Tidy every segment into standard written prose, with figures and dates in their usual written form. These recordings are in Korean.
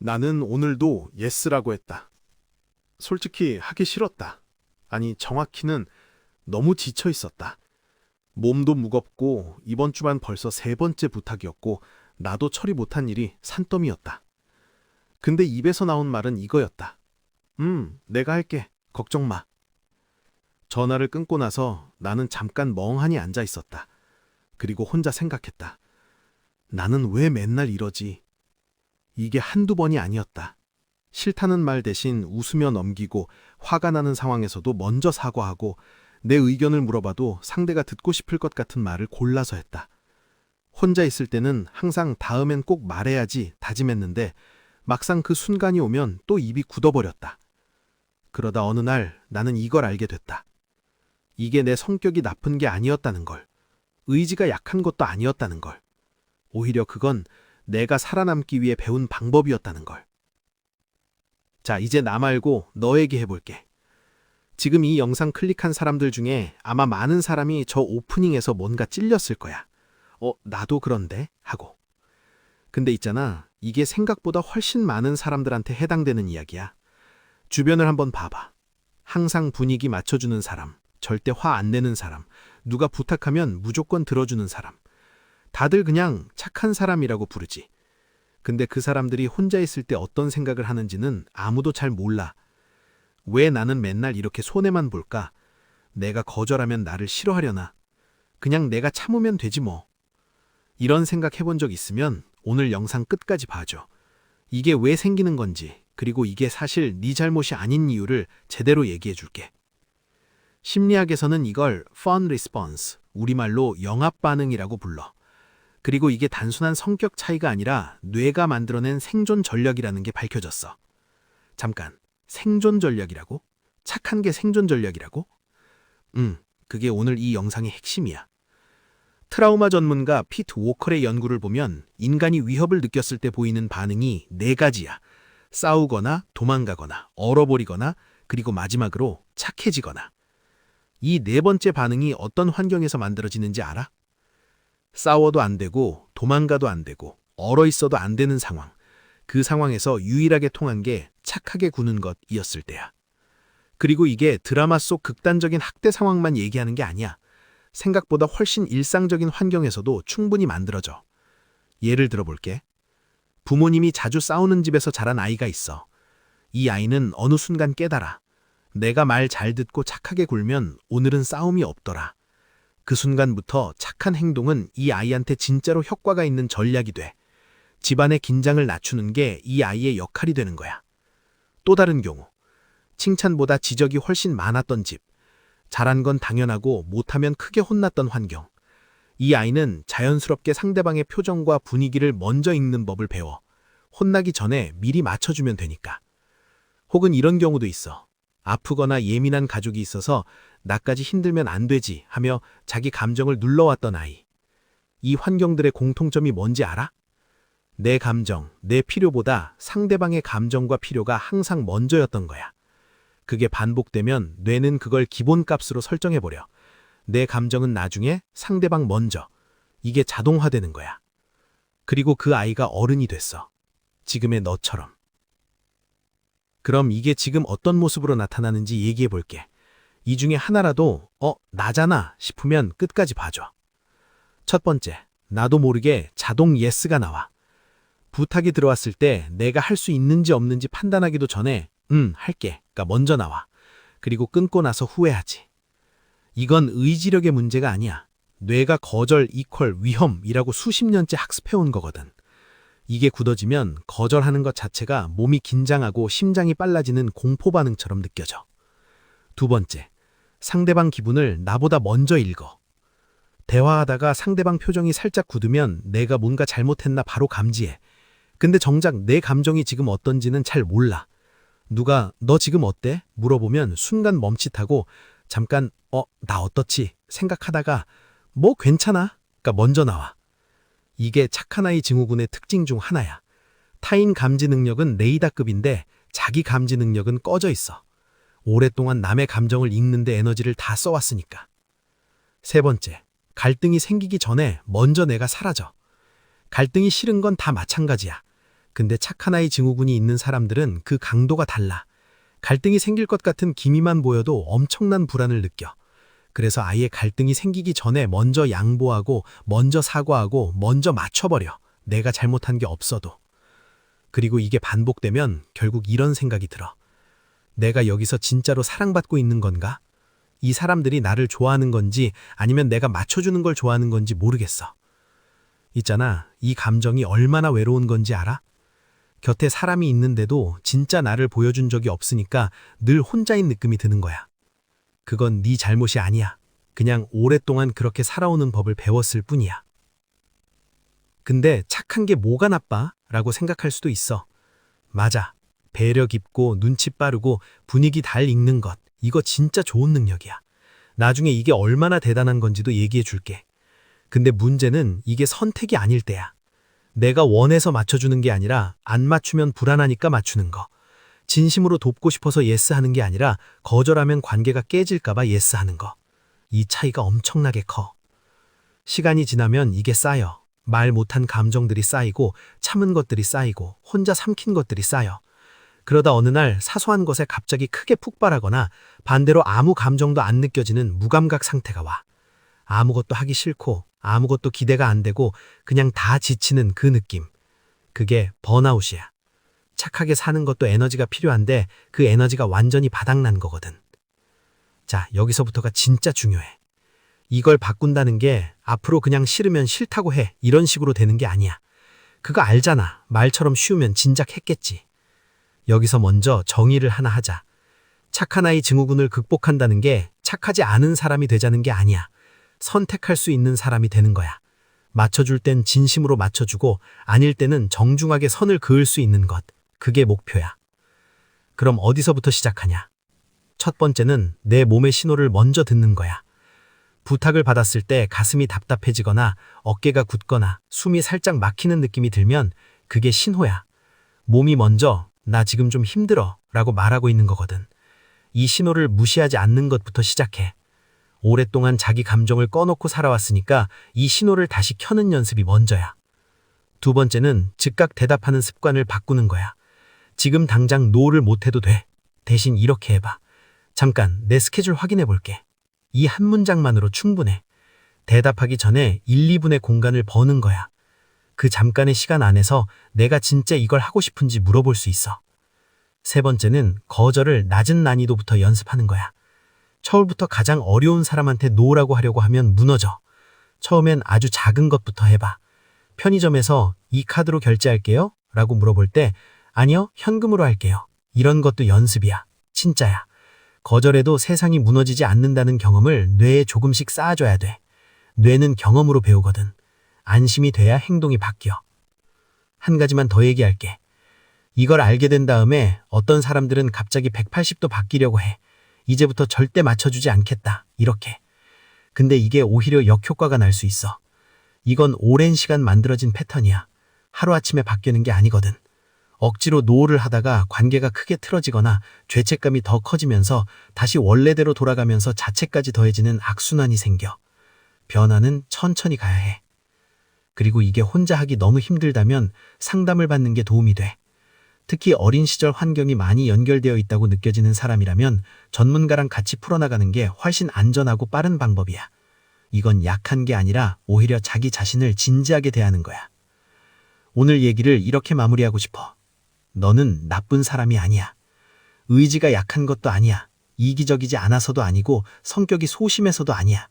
나는 오늘도 예스라고 했다. 솔직히 하기 싫었다. 아니, 정확히는 너무 지쳐 있었다. 몸도 무겁고 이번 주만 벌써 세 번째 부탁이었고 나도 처리 못한 일이 산더미였다. 근데 입에서 나온 말은 이거였다. 내가 할게. 걱정 마. 전화를 끊고 나서 나는 잠깐 멍하니 앉아 있었다. 그리고 혼자 생각했다. 나는 왜 맨날 이러지? 이게 한두 번이 아니었다. 싫다는 말 대신 웃으며 넘기고 화가 나는 상황에서도 먼저 사과하고 내 의견을 물어봐도 상대가 듣고 싶을 것 같은 말을 골라서 했다. 혼자 있을 때는 항상 다음엔 꼭 말해야지 다짐했는데 막상 그 순간이 오면 또 입이 굳어버렸다. 그러다 어느 날 나는 이걸 알게 됐다. 이게 내 성격이 나쁜 게 아니었다는 걸. 의지가 약한 것도 아니었다는 걸. 오히려 그건 내가 살아남기 위해 배운 방법이었다는 걸. 자, 이제 나 말고 너에게 해볼게. 지금 이 영상 클릭한 사람들 중에 아마 많은 사람이 저 오프닝에서 뭔가 찔렸을 거야. 나도 그런데? 하고. 근데 있잖아, 이게 생각보다 훨씬 많은 사람들한테 해당되는 이야기야. 주변을 한번 봐봐. 항상 분위기 맞춰주는 사람, 절대 화 안 내는 사람, 누가 부탁하면 무조건 들어주는 사람. 다들 그냥 착한 사람이라고 부르지. 근데 그 사람들이 혼자 있을 때 어떤 생각을 하는지는 아무도 잘 몰라. 왜 나는 맨날 이렇게 손해만 볼까? 내가 거절하면 나를 싫어하려나? 그냥 내가 참으면 되지 뭐. 이런 생각 해본 적 있으면 오늘 영상 끝까지 봐줘. 이게 왜 생기는 건지, 그리고 이게 사실 네 잘못이 아닌 이유를 제대로 얘기해 줄게. 심리학에서는 이걸 fun response, 우리말로 영합 반응이라고 불러. 그리고 이게 단순한 성격 차이가 아니라 뇌가 만들어낸 생존 전략이라는 게 밝혀졌어. 잠깐, 생존 전략이라고? 착한 게 생존 전략이라고? 그게 오늘 이 영상의 핵심이야. 트라우마 전문가 피트 워컬의 연구를 보면 인간이 위협을 느꼈을 때 보이는 반응이 네 가지야. 싸우거나 도망가거나 얼어버리거나 그리고 마지막으로 착해지거나. 이 네 번째 반응이 어떤 환경에서 만들어지는지 알아? 싸워도 안 되고 도망가도 안 되고 얼어 있어도 안 되는 상황. 그 상황에서 유일하게 통한 게 착하게 구는 것이었을 때야. 그리고 이게 드라마 속 극단적인 학대 상황만 얘기하는 게 아니야. 생각보다 훨씬 일상적인 환경에서도 충분히 만들어져. 예를 들어볼게. 부모님이 자주 싸우는 집에서 자란 아이가 있어. 이 아이는 어느 순간 깨달아. 내가 말 잘 듣고 착하게 굴면 오늘은 싸움이 없더라. 그 순간부터 착한 행동은 이 아이한테 진짜로 효과가 있는 전략이 돼. 집안의 긴장을 낮추는 게 이 아이의 역할이 되는 거야. 또 다른 경우, 칭찬보다 지적이 훨씬 많았던 집. 잘한 건 당연하고 못하면 크게 혼났던 환경. 이 아이는 자연스럽게 상대방의 표정과 분위기를 먼저 읽는 법을 배워. 혼나기 전에 미리 맞춰주면 되니까. 혹은 이런 경우도 있어. 아프거나 예민한 가족이 있어서 나까지 힘들면 안 되지 하며 자기 감정을 눌러왔던 아이. 이 환경들의 공통점이 뭔지 알아? 내 감정, 내 필요보다 상대방의 감정과 필요가 항상 먼저였던 거야. 그게 반복되면 뇌는 그걸 기본값으로 설정해버려. 내 감정은 나중에, 상대방 먼저. 이게 자동화되는 거야. 그리고 그 아이가 어른이 됐어. 지금의 너처럼. 그럼 이게 지금 어떤 모습으로 나타나는지 얘기해 볼게. 이 중에 하나라도 나잖아 싶으면 끝까지 봐줘. 첫 번째, 나도 모르게 자동 예스가 나와. 부탁이 들어왔을 때 내가 할 수 있는지 없는지 판단하기도 전에 할게가 먼저 나와. 그리고 끊고 나서 후회하지. 이건 의지력의 문제가 아니야. 뇌가 거절 이퀄 위험이라고 수십 년째 학습해온 거거든. 이게 굳어지면 거절하는 것 자체가 몸이 긴장하고 심장이 빨라지는 공포 반응처럼 느껴져. 두 번째, 상대방 기분을 나보다 먼저 읽어. 대화하다가 상대방 표정이 살짝 굳으면 내가 뭔가 잘못했나 바로 감지해. 근데 정작 내 감정이 지금 어떤지는 잘 몰라. 누가 너 지금 어때? 물어보면 순간 멈칫하고 잠깐 나 어떻지? 생각하다가 뭐 괜찮아?가 먼저 나와. 이게 착한 아이 증후군의 특징 중 하나야. 타인 감지 능력은 레이더급인데 자기 감지 능력은 꺼져 있어. 오랫동안 남의 감정을 읽는데 에너지를 다 써왔으니까. 세 번째, 갈등이 생기기 전에 먼저 내가 사라져. 갈등이 싫은 건 다 마찬가지야. 근데 착한 아이 증후군이 있는 사람들은 그 강도가 달라. 갈등이 생길 것 같은 기미만 보여도 엄청난 불안을 느껴. 그래서 아예 갈등이 생기기 전에 먼저 양보하고, 먼저 사과하고, 먼저 맞춰버려. 내가 잘못한 게 없어도. 그리고 이게 반복되면 결국 이런 생각이 들어. 내가 여기서 진짜로 사랑받고 있는 건가? 이 사람들이 나를 좋아하는 건지 아니면 내가 맞춰주는 걸 좋아하는 건지 모르겠어. 있잖아, 이 감정이 얼마나 외로운 건지 알아? 곁에 사람이 있는데도 진짜 나를 보여준 적이 없으니까 늘 혼자인 느낌이 드는 거야. 그건 네 잘못이 아니야. 그냥 오랫동안 그렇게 살아오는 법을 배웠을 뿐이야. 근데 착한 게 뭐가 나빠? 라고 생각할 수도 있어. 맞아. 배려 깊고 눈치 빠르고 분위기 잘 읽는 것. 이거 진짜 좋은 능력이야. 나중에 이게 얼마나 대단한 건지도 얘기해 줄게. 근데 문제는 이게 선택이 아닐 때야. 내가 원해서 맞춰주는 게 아니라 안 맞추면 불안하니까 맞추는 거. 진심으로 돕고 싶어서 예스 하는 게 아니라 거절하면 관계가 깨질까봐 예스 하는 거. 이 차이가 엄청나게 커. 시간이 지나면 이게 쌓여. 말 못한 감정들이 쌓이고 참은 것들이 쌓이고 혼자 삼킨 것들이 쌓여. 그러다 어느 날 사소한 것에 갑자기 크게 폭발하거나 반대로 아무 감정도 안 느껴지는 무감각 상태가 와. 아무것도 하기 싫고 아무것도 기대가 안 되고 그냥 다 지치는 그 느낌. 그게 번아웃이야. 착하게 사는 것도 에너지가 필요한데 그 에너지가 완전히 바닥난 거거든. 자, 여기서부터가 진짜 중요해. 이걸 바꾼다는 게 앞으로 그냥 싫으면 싫다고 해. 이런 식으로 되는 게 아니야. 그거 알잖아. 말처럼 쉬우면 진작 했겠지. 여기서 먼저 정의를 하나 하자. 착한 아이 증후군을 극복한다는 게 착하지 않은 사람이 되자는 게 아니야. 선택할 수 있는 사람이 되는 거야. 맞춰줄 땐 진심으로 맞춰주고 아닐 때는 정중하게 선을 그을 수 있는 것. 그게 목표야. 그럼 어디서부터 시작하냐? 첫 번째는 내 몸의 신호를 먼저 듣는 거야. 부탁을 받았을 때 가슴이 답답해지거나 어깨가 굳거나 숨이 살짝 막히는 느낌이 들면 그게 신호야. 몸이 먼저 나 지금 좀 힘들어 라고 말하고 있는 거거든. 이 신호를 무시하지 않는 것부터 시작해. 오랫동안 자기 감정을 꺼놓고 살아왔으니까 이 신호를 다시 켜는 연습이 먼저야. 두 번째는 즉각 대답하는 습관을 바꾸는 거야. 지금 당장 노를 못해도 돼. 대신 이렇게 해봐. 잠깐 내 스케줄 확인해 볼게. 이 한 문장만으로 충분해. 대답하기 전에 1, 2분의 공간을 버는 거야. 그 잠깐의 시간 안에서 내가 진짜 이걸 하고 싶은지 물어볼 수 있어. 세 번째는 거절을 낮은 난이도부터 연습하는 거야. 처음부터 가장 어려운 사람한테 노라고 하려고 하면 무너져. 처음엔 아주 작은 것부터 해봐. 편의점에서 이 카드로 결제할게요? 라고 물어볼 때 아니요, 현금으로 할게요. 이런 것도 연습이야. 진짜야. 거절해도 세상이 무너지지 않는다는 경험을 뇌에 조금씩 쌓아줘야 돼. 뇌는 경험으로 배우거든. 안심이 돼야 행동이 바뀌어. 한 가지만 더 얘기할게. 이걸 알게 된 다음에 어떤 사람들은 갑자기 180도 바뀌려고 해. 이제부터 절대 맞춰주지 않겠다. 이렇게. 근데 이게 오히려 역효과가 날 수 있어. 이건 오랜 시간 만들어진 패턴이야. 하루아침에 바뀌는 게 아니거든. 억지로 노를 하다가 관계가 크게 틀어지거나 죄책감이 더 커지면서 다시 원래대로 돌아가면서 자책까지 더해지는 악순환이 생겨. 변화는 천천히 가야 해. 그리고 이게 혼자 하기 너무 힘들다면 상담을 받는 게 도움이 돼. 특히 어린 시절 환경이 많이 연결되어 있다고 느껴지는 사람이라면 전문가랑 같이 풀어나가는 게 훨씬 안전하고 빠른 방법이야. 이건 약한 게 아니라 오히려 자기 자신을 진지하게 대하는 거야. 오늘 얘기를 이렇게 마무리하고 싶어. 너는 나쁜 사람이 아니야. 의지가 약한 것도 아니야. 이기적이지 않아서도 아니고 성격이 소심해서도 아니야.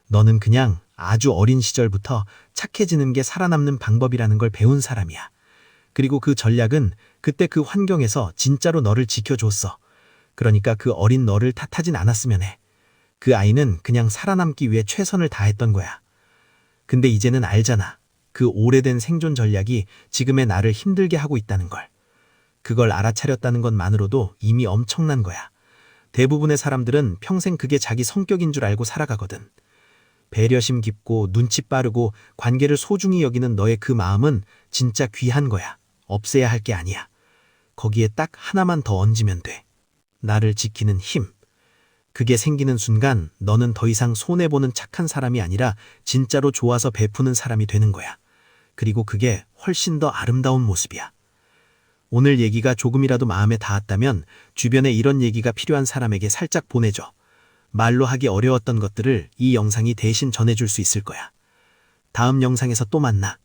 너는 그냥 아주 어린 시절부터 착해지는 게 살아남는 방법이라는 걸 배운 사람이야. 그리고 그 전략은 그때 그 환경에서 진짜로 너를 지켜줬어. 그러니까 그 어린 너를 탓하진 않았으면 해. 그 아이는 그냥 살아남기 위해 최선을 다했던 거야. 근데 이제는 알잖아. 그 오래된 생존 전략이 지금의 나를 힘들게 하고 있다는 걸. 그걸 알아차렸다는 것만으로도 이미 엄청난 거야. 대부분의 사람들은 평생 그게 자기 성격인 줄 알고 살아가거든. 배려심 깊고 눈치 빠르고 관계를 소중히 여기는 너의 그 마음은 진짜 귀한 거야. 없애야 할 게 아니야. 거기에 딱 하나만 더 얹으면 돼. 나를 지키는 힘. 그게 생기는 순간 너는 더 이상 손해보는 착한 사람이 아니라 진짜로 좋아서 베푸는 사람이 되는 거야. 그리고 그게 훨씬 더 아름다운 모습이야. 오늘 얘기가 조금이라도 마음에 닿았다면 주변에 이런 얘기가 필요한 사람에게 살짝 보내줘. 말로 하기 어려웠던 것들을 이 영상이 대신 전해줄 수 있을 거야. 다음 영상에서 또 만나.